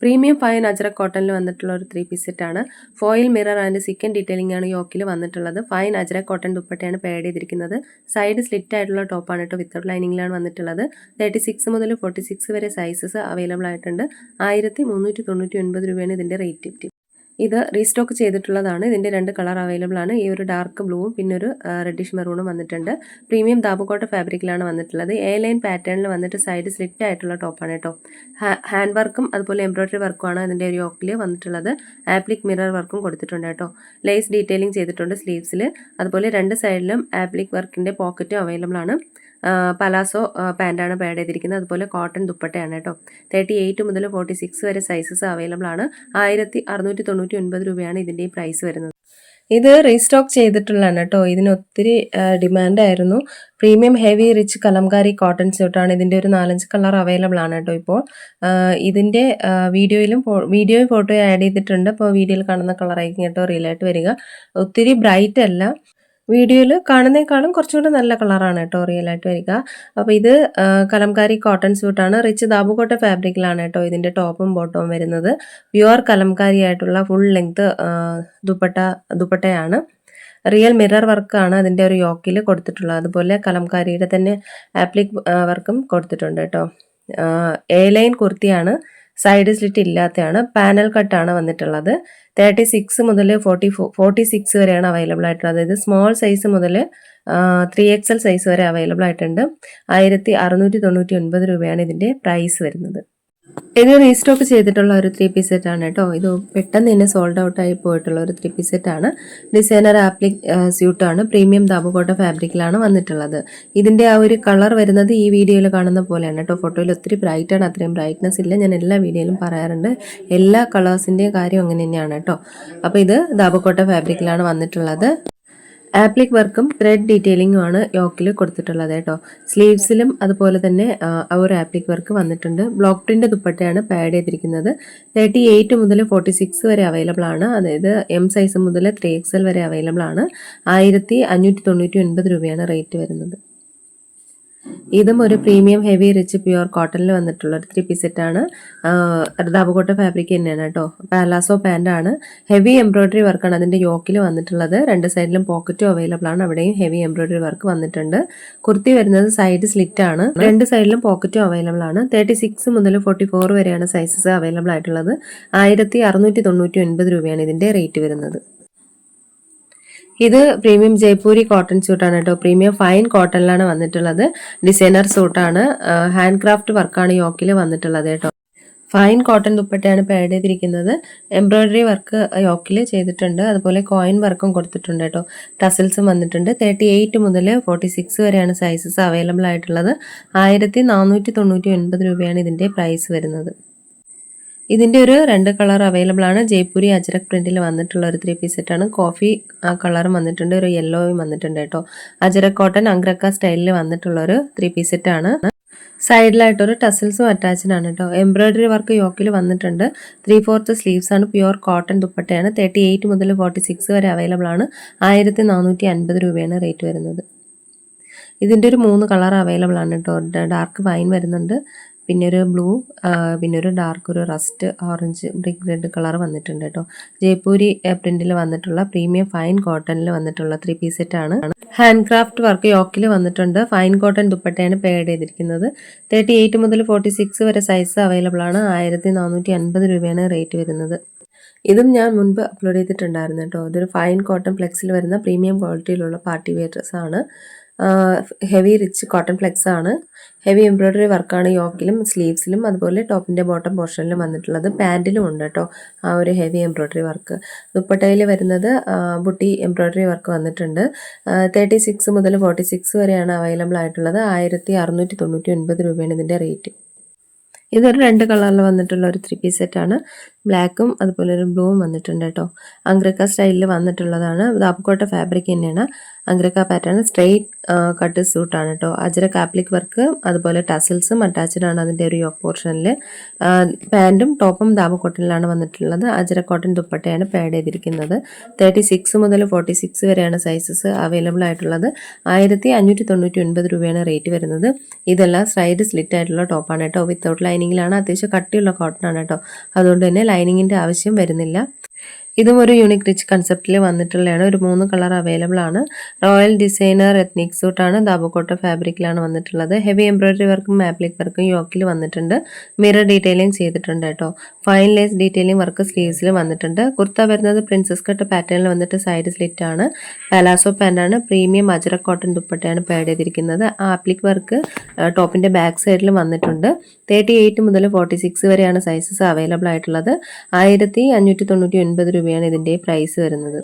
Premium fine ajrak കോട്ടണിൽ വന്നിട്ടുള്ള ഒരു 3 പീസ് സെറ്റാണ്. Foil mirror and sicken detailing ആണ് യോക്കിൽ വന്നിട്ടുള്ളത്. ഫൈൻ അജ്രക് കോട്ടൺ ദുപ്പട്ടയാണ് പേഡ് ചെയ്തിരിക്കുന്നത്. സൈഡ് സ്ലിറ്റ് ആയിട്ടുള്ള ടോപ്പാണ് കേട്ടോ, വിത്തൗട്ട് ലൈനിങ്ങിലാണ് വന്നിട്ടുള്ളത്. 36 മുതൽ 46 വരെ സൈസസ് അവൈലബിൾ ആയിട്ടുണ്ട്. 1399 രൂപയാണ് ഇതിൻ്റെ റേറ്റ്. ഇത് റീസ്റ്റോക്ക് ചെയ്തിട്ടുള്ളതാണ്. ഇതിൻ്റെ 2 കളർ അവൈലബിൾ ആണ്. ഈ ഒരു ഡാർക്ക് ബ്ലൂവും പിന്നെ ഒരു റെഡിഷ് മെറൂണും വന്നിട്ടുണ്ട്. പ്രീമിയം ദാബുക്കോട്ട ഫാബ്രിക്കിലാണ് വന്നിട്ടുള്ളത്. എ ലൈൻ പാറ്റേണിൽ വന്നിട്ട് സൈഡ് സ്ലിറ്റ് ആയിട്ടുള്ള ടോപ്പാണ് കേട്ടോ. ഹാൻഡ് വർക്കും അതുപോലെ എംബ്രോയ്ഡറി വർക്കുമാണ് അതിൻ്റെ ഒരു യോക്കിൽ വന്നിട്ടുള്ളത്. ആപ്ലിക് മിറർ വർക്കും കൊടുത്തിട്ടുണ്ട് കേട്ടോ. ലേസ് ഡീറ്റെയിലിംഗ് ചെയ്തിട്ടുണ്ട് സ്ലീവ്സിൽ. അതുപോലെ 2 സൈഡിലും ആപ്ലിക് വർക്കിൻ്റെ പോക്കറ്റും അവൈലബിൾ ആണ്. പലാസോ പാൻറ്റാണ് പേഡ് ചെയ്തിരിക്കുന്നത്. അതുപോലെ കോട്ടൺ ദുപ്പട്ടയാണ് കേട്ടോ. 38 മുതൽ 46 വരെ സൈസസ് അവൈലബിൾ ആണ്. 1699 രൂപയാണ് ഇതിൻ്റെ പ്രൈസ് വരുന്നത്. ഇത് റീസ്റ്റോക്ക് ചെയ്തിട്ടുള്ളതാണ് കേട്ടോ. ഇതിന് ഒത്തിരി ഡിമാൻഡായിരുന്നു. Premium heavy rich Kalamkari cotton സ്യൂട്ടാണ്. ഇതിൻ്റെ ഒരു 4-5 കളർ അവൈലബിൾ ആണ് കേട്ടോ. ഇപ്പോൾ ഇതിൻ്റെ വീഡിയോയും ഫോട്ടോയും ആഡ് ചെയ്തിട്ടുണ്ട്. അപ്പോൾ വീഡിയോയിൽ കാണുന്ന കളറായിരിക്കും കേട്ടോ റിയലായിട്ട് വരിക. ഒത്തിരി ബ്രൈറ്റ് അല്ല, വീഡിയോയിൽ കാണുന്നേക്കാളും കുറച്ചുകൂടെ നല്ല കളറാണ് കേട്ടോ റിയലായിട്ട് വരിക. അപ്പോൾ ഇത് കലംകാരി കോട്ടൺ സ്യൂട്ടാണ്. റിച്ച് ദാബുക്കോട്ട ഫാബ്രിക്കിലാണ് കേട്ടോ ഇതിൻ്റെ ടോപ്പും ബോട്ടവും വരുന്നത്. പ്യുവർ കലംകാരി ആയിട്ടുള്ള ഫുൾ ലെങ്ത് ദുപ്പട്ടയാണ്. റിയൽ മിറർ വർക്കാണ് അതിൻ്റെ ഒരു യോക്കിൽ കൊടുത്തിട്ടുള്ളത്. അതുപോലെ കലംകാരിയുടെ തന്നെ ആപ്ലിക് വർക്കും കൊടുത്തിട്ടുണ്ട് കേട്ടോ. എ ലൈൻ കുർത്തിയാണ്. സൈഡ് സ്ലിറ്റ് ഇല്ലാത്തതാണ്. പാനൽ കട്ടാണ് വന്നിട്ടുള്ളത്. 36 മുതൽ 46 വരെയാണ് അവൈലബിൾ ആയിട്ടുള്ളത്. അതായത് സ്മോൾ സൈസ് മുതൽ 3XL സൈസ് വരെ അവൈലബിൾ ആയിട്ടുണ്ട്. 1699 രൂപയാണ് ഇതിൻ്റെ പ്രൈസ് വരുന്നത്. ഇത് റീസ്റ്റോക്ക് ചെയ്തിട്ടുള്ള ഒരു 3 പീസ് സെറ്റാണ് കേട്ടോ. ഇത് പെട്ടെന്ന് തന്നെ സോൾഡ് ഔട്ട് ആയി പോയിട്ടുള്ള ഒരു 3 പീസ് സെറ്റാണ്. ഡിസൈനർ ആപ്ലിക് സ്യൂട്ടാണ്. പ്രീമിയം ദാബുക്കോട്ട ഫാബ്രിക്കിലാണ് വന്നിട്ടുള്ളത്. ഇതിൻ്റെ ആ ഒരു കളർ വരുന്നത് ഈ വീഡിയോയിൽ കാണുന്ന പോലെയാണ് കേട്ടോ. ഫോട്ടോയിൽ ഒത്തിരി ബ്രൈറ്റാണ്, അത്രയും ബ്രൈറ്റ്നസ് ഇല്ല. ഞാൻ എല്ലാ വീഡിയോയിലും പറയാറുണ്ട്, എല്ലാ കളേഴ്സിൻ്റെയും കാര്യം അങ്ങനെ തന്നെയാണ് കേട്ടോ. അപ്പോൾ ഇത് ദാബുക്കോട്ട ഫാബ്രിക്കിലാണ് വന്നിട്ടുള്ളത്. ആപ്ലിക് വർക്കും ത്രെഡ് ഡീറ്റെയിലിംഗും ആണ് യോക്കിൽ കൊടുത്തിട്ടുള്ളത് കേട്ടോ. സ്ലീവ്സിലും അതുപോലെ തന്നെ ഒരു ആപ്ലിക് വർക്ക് വന്നിട്ടുണ്ട്. ബ്ലോക്ക് പ്രിന്റ് ദുപ്പട്ടയാണ് പാഡ് ചെയ്തിരിക്കുന്നത്. 38 മുതൽ 46 വരെ അവൈലബിൾ ആണ്. അതായത് M സൈസ് മുതൽ 3XL വരെ അവൈലബിൾ ആണ്. 1599 രൂപയാണ് റേറ്റ് വരുന്നത്. ഇതും ഒരു പ്രീമിയം ഹെവി റിച്ച് പ്യുവർ കോട്ടണിൽ വന്നിട്ടുള്ള ഒരു 3 പീസ് സെറ്റാണ്. ദാബുക്കോട്ട ഫാബ്രിക് തന്നെയാണ് കേട്ടോ. പാലാസോ പാൻ്റാണ്. ഹെവി എംബ്രോയ്ഡറി വർക്കാണ് അതിൻ്റെ യോക്കിൽ വന്നിട്ടുള്ളത്. 2 സൈഡിലും പോക്കറ്റും അവൈലബിൾ ആണ്. അവിടെയും ഹെവി എംബ്രോയ്ഡറി വർക്ക് വന്നിട്ടുണ്ട്. കുർത്തി വരുന്നത് സൈഡ് സ്ലിറ്റ് ആണ്. 2 സൈഡിലും പോക്കറ്റും അവൈലബിൾ ആണ്. 36 മുതൽ 44 വരെയാണ് സൈസസ് അവൈലബിൾ ആയിട്ടുള്ളത്. 1699 രൂപയാണ് ഇതിൻ്റെ റേറ്റ് വരുന്നത്. ഇത് പ്രീമിയം ജയ്പൂരി കോട്ടൺ സ്യൂട്ടാണ് കേട്ടോ. പ്രീമിയം ഫൈൻ കോട്ടണിലാണ് വന്നിട്ടുള്ളത്. ഡിസൈനർ സൂട്ടാണ്. ഹാൻഡ് ക്രാഫ്റ്റ് വർക്കാണ് യോക്കിൽ വന്നിട്ടുള്ളത് കേട്ടോ. ഫൈൻ കോട്ടൺ ദുപ്പട്ടയാണ് പാഡ് ചെയ്തിരിക്കുന്നത്. എംബ്രോയ്ഡറി വർക്ക് യോക്കിൽ ചെയ്തിട്ടുണ്ട്. അതുപോലെ കോയിൻ വർക്കും കൊടുത്തിട്ടുണ്ട് കേട്ടോ. ടസിൽസും വന്നിട്ടുണ്ട്. 38 മുതൽ 46 വരെയാണ് സൈസസ് അവൈലബിൾ ആയിട്ടുള്ളത്. 1499 രൂപയാണ് ഇതിൻ്റെ പ്രൈസ് വരുന്നത്. ഇതിൻ്റെ ഒരു 2 കളർ അവൈലബിൾ ആണ്. ജയ്പൂരി അജ്രക് പ്രിന്റിൽ വന്നിട്ടുള്ള ഒരു 3 പീസ് സെറ്റാണ്. കോഫി കളറും വന്നിട്ടുണ്ട്, ഒരു യെല്ലോയും വന്നിട്ടുണ്ട് കേട്ടോ. അജ്രക് കോട്ടൺ അംഗ്രക്ക സ്റ്റൈലിൽ വന്നിട്ടുള്ള ഒരു 3 പീസ് സെറ്റാണ്. സൈഡിലായിട്ടൊരു ടസിൽസും അറ്റാച്ച്ഡ് ആണ് കേട്ടോ. എംബ്രോയ്ഡറി വർക്ക് യോക്കിൽ വന്നിട്ടുണ്ട്. 3/4 സ്ലീവ്സ് ആണ്. പ്യുവർ കോട്ടൺ ദുപ്പട്ടയാണ്. 38 മുതൽ 46 വരെ അവൈലബിൾ ആണ്. 1450 രൂപയാണ് റേറ്റ് വരുന്നത്. ഇതിൻ്റെ ഒരു 3 കളർ അവൈലബിൾ ആണ് കേട്ടോ. ഡാർക്ക് വൈൻ വരുന്നുണ്ട്, പിന്നെ ഒരു ബ്ലൂ, പിന്നെ ഒരു ഡാർക്ക് ഒരു rest orange brick red colour വന്നിട്ടുണ്ട് കേട്ടോ. ജയ്പൂരി പ്രിന്റിൽ വന്നിട്ടുള്ള പ്രീമിയം ഫൈൻ കോട്ടണിൽ വന്നിട്ടുള്ള 3 പീസ് സെറ്റാണ്. ഹാൻഡ് ക്രാഫ്റ്റ് വർക്ക് യോക്കിൽ വന്നിട്ടുണ്ട്. ഫൈൻ കോട്ടൺ ദുപ്പട്ടയാണ് പേഡ് ചെയ്തിരിക്കുന്നത്. 38 മുതൽ 46 വരെ സൈസ് അവൈലബിൾ ആണ്. 1450 രൂപയാണ് റേറ്റ് വരുന്നത്. ഇതും ഞാൻ മുൻപ് അപ്ലോഡ് ചെയ്തിട്ടുണ്ടായിരുന്നു കേട്ടോ. ഇതൊരു ഫൈൻ കോട്ടൺ ഫ്ലെക്സിൽ വരുന്ന പ്രീമിയം ക്വാളിറ്റിയിലുള്ള പാർട്ടി വെയർ ഡ്രസ്സാണ്. ഹെവി റിച്ച് കോട്ടൺ ഫ്ലെക്സ് ആണ്. ഹെവി എംബ്രോയ്ഡറി വർക്കാണ് യോക്കിലും സ്ലീവ്സിലും അതുപോലെ ടോപ്പിൻ്റെ ബോട്ടം പോർഷനിലും വന്നിട്ടുള്ളത്. പാൻറ്റിലും ഉണ്ട് കേട്ടോ ആ ഒരു ഹെവി എംബ്രോയ്ഡറി വർക്ക്. ദുപ്പട്ടയിൽ വരുന്നത് ബുട്ടി എംബ്രോയ്ഡറി വർക്ക് വന്നിട്ടുണ്ട്. 36 മുതൽ 46 വരെയാണ് അവൈലബിൾ ആയിട്ടുള്ളത്. 1699 രൂപയാണ് ഇതിൻ്റെ റേറ്റ്. ഇതൊരു 2 കളറിൽ വന്നിട്ടുള്ള ഒരു 3 പീസ് സെറ്റാണ്. ബ്ലാക്കും അതുപോലെ ഒരു ബ്ലൂവും വന്നിട്ടുണ്ട് കേട്ടോ. അംഗ്രക്ക സ്റ്റൈലിൽ വന്നിട്ടുള്ളതാണ്. ദാബുക്കോട്ട ഫാബ്രിക് തന്നെയാണ്. അഗ്രക്ക പാറ്റേൺ സ്ട്രെയിറ്റ് കട്ട് സൂട്ടാണ് കേട്ടോ. അജ്രക് ആപ്ലിക് വർക്ക് അതുപോലെ ടസൽസും അറ്റാച്ച്ഡ് ആണ് അതിൻ്റെ ഒരു യോക്ക് പോർഷനിൽ. പാൻറ്റും ടോപ്പും ദാബ് കോട്ടണിലാണ് വന്നിട്ടുള്ളത്. അജ്രക് കോട്ടൺ ദുപ്പട്ടയാണ് പാഡ് ചെയ്തിരിക്കുന്നത്. 36 മുതൽ 46 വരെയാണ് സൈസസ് അവൈലബിൾ ആയിട്ടുള്ളത്. 1599 രൂപയാണ് റേറ്റ് വരുന്നത്. ഇതെല്ലാം സൈഡ് സ്ലിറ്റ് ആയിട്ടുള്ള ടോപ്പാണ് കേട്ടോ. വിത്തൗട്ട് ലൈനിങ്ങിലാണ്. അത്യാവശ്യം കട്ടിയുള്ള കോട്ടൺ ആണ് കേട്ടോ. അതുകൊണ്ട് തന്നെ ലൈനിങ്ങിൻ്റെ ആവശ്യം വരുന്നില്ല. ഇതും ഒരു യൂണിക് റിച്ച് കൺസെപ്റ്റിൽ വന്നിട്ടുള്ളതാണ്. ഒരു 3 കളർ അവൈലബിൾ ആണ്. റോയൽ ഡിസൈനർ എത്നിക് സൂട്ടാണ്. ദാബോക്കോട്ട ഫാബ്രിക്കിലാണ് വന്നിട്ടുള്ളത്. ഹെവി എംബ്രോയിഡറി വർക്കും ആപ്ലിക് വർക്കും യോക്കിൽ വന്നിട്ടുണ്ട്. മിറർ ഡീറ്റെയിലിംഗ് ചെയ്തിട്ടുണ്ട് കേട്ടോ. ഫൈൻ ലേസ് ഡീറ്റെയിലിംഗ് വർക്ക് സ്ലീവ്സിൽ വന്നിട്ടുണ്ട്. കുർത്ത വരുന്നത് പ്രിൻസസ് കട്ട് പാറ്റേണിൽ വന്നിട്ട് സൈഡ് സ്ലിറ്റ് ആണ്. പലാസോ പാൻ്റാണ്. പ്രീമിയം അജ്രക് കോട്ടൺ ദുപ്പട്ടയാണ് പാഡ് ചെയ്തിരിക്കുന്നത്. ആപ്ലിക് വർക്ക് ടോപ്പിൻ്റെ ബാക്ക് സൈഡിൽ വന്നിട്ടുണ്ട്. 38 മുതൽ 46 വരെയാണ് സൈസസ് അവൈലബിൾ ആയിട്ടുള്ളത്. 1599 രൂപയാണ് ഇതിൻ്റെ പ്രൈസ് വരുന്നത്.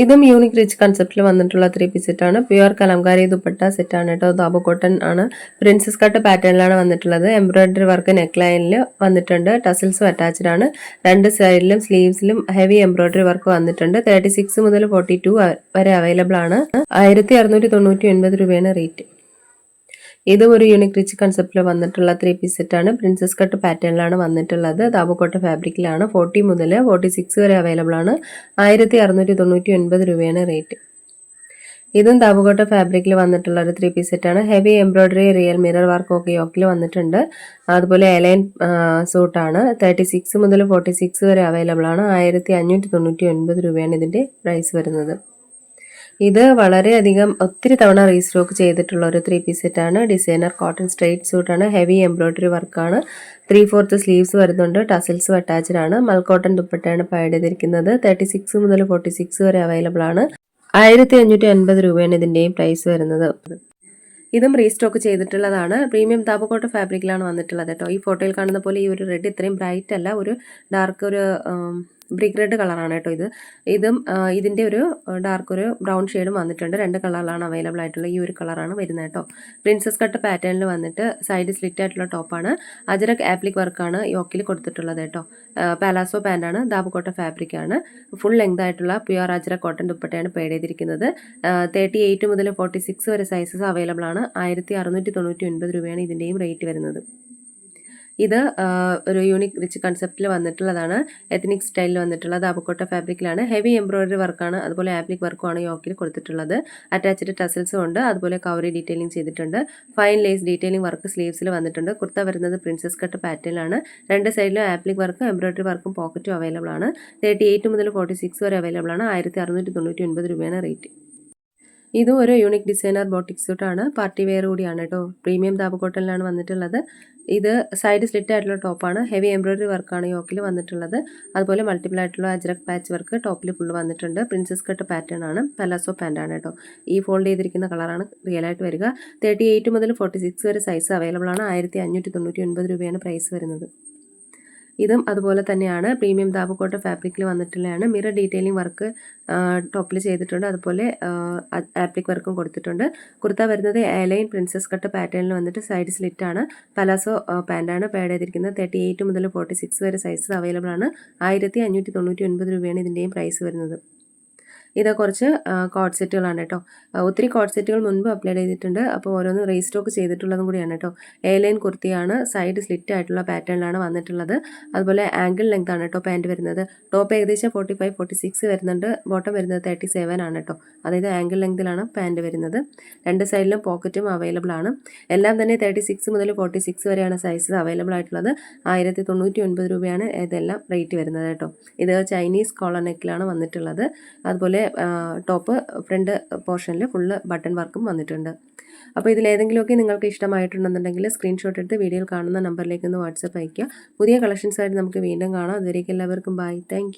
ഇതും യൂണിക് റിച്ച് കൺസെപ്റ്റിൽ വന്നിട്ടുള്ള 3 പീസ് സെറ്റാണ്. പ്യുവർ കലംകാരി ദുപ്പട്ട സെറ്റാണ് കേട്ടോ. ദാബോ കോട്ടൺ ആണ്. പ്രിൻസസ് കട്ട് പാറ്റേണിലാണ് വന്നിട്ടുള്ളത്. എംബ്രോയിഡറി വർക്ക് നെക്ക് ലൈനിൽ വന്നിട്ടുണ്ട്. ടസിൽസും അറ്റാച്ച്ഡ് ആണ്. 2 സൈഡിലും സ്ലീവ്സിലും ഹെവി എംബ്രോയിഡറി വർക്ക് വന്നിട്ടുണ്ട്. 36 മുതൽ 42 വരെ അവൈലബിൾ ആണ്. 1699 രൂപയാണ് റേറ്റ്. ഇതും ഒരു യൂണിക് റിച്ച് കൺസെപ്റ്റിൽ വന്നിട്ടുള്ള 3 പീസ് സെറ്റാണ്. പ്രിൻസസ് കട്ട് പാറ്റേണിലാണ് വന്നിട്ടുള്ളത്. ദാബോക്കോട്ട ഫാബ്രിക്കിലാണ്. 40 മുതൽ 46 വരെ അവൈലബിൾ ആണ്. 1699 രൂപയാണ് റേറ്റ്. ഇതും ദാബോക്കോട്ട ഫാബ്രിക്കിൽ വന്നിട്ടുള്ള ഒരു 3 പീസ് സെറ്റാണ്. Heavy embroidery real mirror work ഒക്കെ യോക്കിൽ വന്നിട്ടുണ്ട്. അതുപോലെ എലൈൻ സൂട്ടാണ്. 36 മുതൽ 46 വരെ അവൈലബിൾ ആണ്. 1599 രൂപയാണ് ഇതിൻ്റെ പ്രൈസ് വരുന്നത്. ഇത് വളരെയധികം ഒത്തിരി തവണ റീസ്റ്റോക്ക് ചെയ്തിട്ടുള്ള ഒരു 3 പീസ് സെറ്റാണ്. ഡിസൈനർ കോട്ടൺ സ്ട്രെയിറ്റ് സൂട്ടാണ്. ഹെവി എംബ്രോയിഡറി വർക്കാണ്. 3/4 സ്ലീവ്സ് വരുന്നുണ്ട്. ടസൽസും അറ്റാച്ച്ഡ് ആണ്. മൽക്കോട്ടൺ ദുപ്പട്ടയാണ് പാഡ് ചെയ്തിരിക്കുന്നത്. 36 മുതൽ 46 വരെ അവൈലബിൾ ആണ്. 1550 രൂപയാണ് ഇതിൻ്റെയും പ്രൈസ് വരുന്നത്. ഇതും റീസ്റ്റോക്ക് ചെയ്തിട്ടുള്ളതാണ്. പ്രീമിയം ദാബോക്കോട്ട ഫാബ്രിക്കിലാണ് വന്നിട്ടുള്ളത് കേട്ടോ. ഈ ഫോട്ടോയിൽ കാണുന്ന പോലെ ഈ ഒരു റെഡ് ഇത്രയും ബ്രൈറ്റ് അല്ല, ഒരു ഡാർക്ക് ഒരു ബ്രിക്ക് റെഡ് കളറാണ് കേട്ടോ ഇത്. ഇതും ഇതിൻ്റെ ഒരു ഡാർക്ക് ഒരു ബ്രൗൺ ഷെയ്ഡും വന്നിട്ടുണ്ട്. 2 കളറിലാണ് അവൈലബിൾ ആയിട്ടുള്ള ഈ ഒരു കളറാണ് വരുന്നത് കേട്ടോ. പ്രിൻസസ് കട്ട് പാറ്റേണിൽ വന്നിട്ട് സൈഡ് സ്ലിറ്റ് ആയിട്ടുള്ള ടോപ്പാണ്. അജ്രക് ആപ്ലിക് വർക്കാണ് യോക്കിൽ കൊടുത്തിട്ടുള്ളത് കേട്ടോ. പാലാസോ പാൻ്റാണ്. ദാബോക്കോട്ട ഫാബ്രിക്കാണ്. ഫുൾ ലെങ്ത് ആയിട്ടുള്ള പ്യുവർ അജ്രക് കോട്ടൺ ദുപ്പട്ടയാണ് പേഡ് ചെയ്തിരിക്കുന്നത്. 38 മുതൽ 46 വരെ സൈസസ് അവൈലബിൾ ആണ്. 1699 രൂപയാണ് ഇതിൻ്റെയും റേറ്റ് വരുന്നത്. ഇത് ഒരു യൂണിക് റിച്ച് കൺസെപ്റ്റിൽ വന്നിട്ടുള്ളതാണ്. എത്നിക് സ്റ്റൈലിൽ വന്നിട്ടുള്ളത് ദാബോക്കോട്ട ഫാബ്രിക്കിലാണ്. ഹെവി എംബ്രോയിഡറി വർക്കാണ്. അതുപോലെ ആപ്ലിക് വർക്കുമാണ് യോക്കിൽ കൊടുത്തിട്ടുള്ളത്. അറ്റാച്ച്ഡ് ടസൽസും ഉണ്ട്. അതുപോലെ കവറി ഡീറ്റെയിലിംഗ് ചെയ്തിട്ടുണ്ട്. ഫൈൻ ലേസ് ഡീറ്റെയിലിംഗ് വർക്ക് സ്ലീവ്സിൽ വന്നിട്ടുണ്ട്. കുർത്ത വരുന്നത് പ്രിൻസസ് കട്ട് പാറ്റേണിലാണ്. 2 സൈഡിലും ആപ്ലിക് വർക്കും എംബ്രോയിഡറി വർക്കും പോക്കറ്റും അവൈലബിൾ ആണ്. 38 മുതൽ 46 വരെ അവൈലബിൾ ആണ്. 1699 രൂപയാണ് റേറ്റ്. ഇതും ഒരു യൂണിക് ഡിസൈനർ ബോട്ടിക് സൂട്ടാണ്. പാർട്ടി വെയർ കൂടിയാണ് കേട്ടോ. പ്രീമിയം ദാബോക്കോട്ടണിലാണ് വന്നിട്ടുള്ളത്. ഇത് സൈഡ് സ്ലിറ്റ് ആയിട്ടുള്ള ടോപ്പാണ്. ഹെവി എംബ്രോയിഡറി വർക്കാണ് യോക്കിൽ വന്നിട്ടുള്ളത്. അതുപോലെ മൾട്ടിപ്പിൾ ആയിട്ടുള്ള അജ്രക് പാച്ച് വർക്ക് ടോപ്പിൽ ഫുള്ള് വന്നിട്ടുണ്ട്. പ്രിൻസസ് കട്ട് പാറ്റേൺ ആണ്. പലാസോ പാൻ്റാണ് കേട്ടോ. ഈ ഫോൾഡ് ചെയ്തിരിക്കുന്ന കളറാണ് റിയൽ ആയിട്ട് വരിക. 38 മുതൽ 46 വരെ സൈസ് അവൈലബിൾ ആണ്. 1599 രൂപയാണ് പ്രൈസ് വരുന്നത്. ഇതും അതുപോലെ തന്നെയാണ്. പ്രീമിയം ദാബോക്കോട്ട ഫാബ്രിക്കിൽ വന്നിട്ടുള്ളതാണ്. മിറർ ഡീറ്റെയിലിംഗ് വർക്ക് ടോപ്പിൽ ചെയ്തിട്ടുണ്ട്. അതുപോലെ ആപ്ലിക് വർക്കും കൊടുത്തിട്ടുണ്ട്. കുർത്ത വരുന്നത് എലൈൻ പ്രിൻസസ് കട്ട് പാറ്റേണിൽ വന്നിട്ട് സൈഡ് സ്ലിറ്റ് ആണ്. പലാസോ പാൻ്റാണ് പാഡ് ചെയ്തിരിക്കുന്നത്. 38 മുതൽ 46 വരെ സൈസസ് അവൈലബിൾ ആണ്. 1599 രൂപയാണ് ഇതിൻ്റെയും പ്രൈസ് വരുന്നത്. ഇത് കുറച്ച് കോഡ് സെറ്റുകളാണ് കേട്ടോ. ഒത്തിരി കോഡ് സെറ്റുകൾ മുൻപ് അപ്ലോഡ് ചെയ്തിട്ടുണ്ട്. അപ്പോൾ ഓരോന്ന് റീസ്റ്റോക്ക് ചെയ്തിട്ടുള്ളതും കൂടിയാണ് കേട്ടോ. എയർലൈൻ കുർത്തിയാണ്. സൈഡ് സ്ലിറ്റ് ആയിട്ടുള്ള പാറ്റേണിലാണ് വന്നിട്ടുള്ളത്. അതുപോലെ ആംഗിൾ ലെങ്ത് ആണ് കേട്ടോ പാൻറ്റ് വരുന്നത്. ടോപ്പ് ഏകദേശം 45-46 വരുന്നുണ്ട്. ബോട്ടം വരുന്നത് 37 ആണ് കേട്ടോ. അതായത് ആംഗിൾ ലെങ്തിലാണ് പാൻറ്റ് വരുന്നത്. 2 സൈഡിലും പോക്കറ്റും അവൈലബിൾ ആണ്. എല്ലാം തന്നെ 36 മുതൽ 46 വരെയാണ് സൈസസ് അവൈലബിൾ ആയിട്ടുള്ളത്. 1099 രൂപയാണ് ഇതെല്ലാം റേറ്റ് വരുന്നത് കേട്ടോ. ഇത് ചൈനീസ് കോളർ നെക്കിലാണ് വന്നിട്ടുള്ളത്. അതുപോലെ ടോപ്പ് ഫ്രണ്ട് പോർഷനിൽ ഫുള്ള് ബട്ടൺ വർക്കും വന്നിട്ടുണ്ട്. അപ്പോൾ ഇതിലേതെങ്കിലുമൊക്കെ നിങ്ങൾക്ക് ഇഷ്ടമായിട്ടുണ്ടെന്നുണ്ടെങ്കിൽ സ്ക്രീൻഷോട്ട് എടുത്ത് വീഡിയോയിൽ കാണുന്ന നമ്പറിലേക്ക് ഒന്ന് വാട്സപ്പ് അയയ്ക്കുക. പുതിയ കളക്ഷൻസായിട്ട് നമുക്ക് വീണ്ടും കാണാം. അതുവരേക്കും എല്ലാവർക്കും ബൈ. താങ്ക്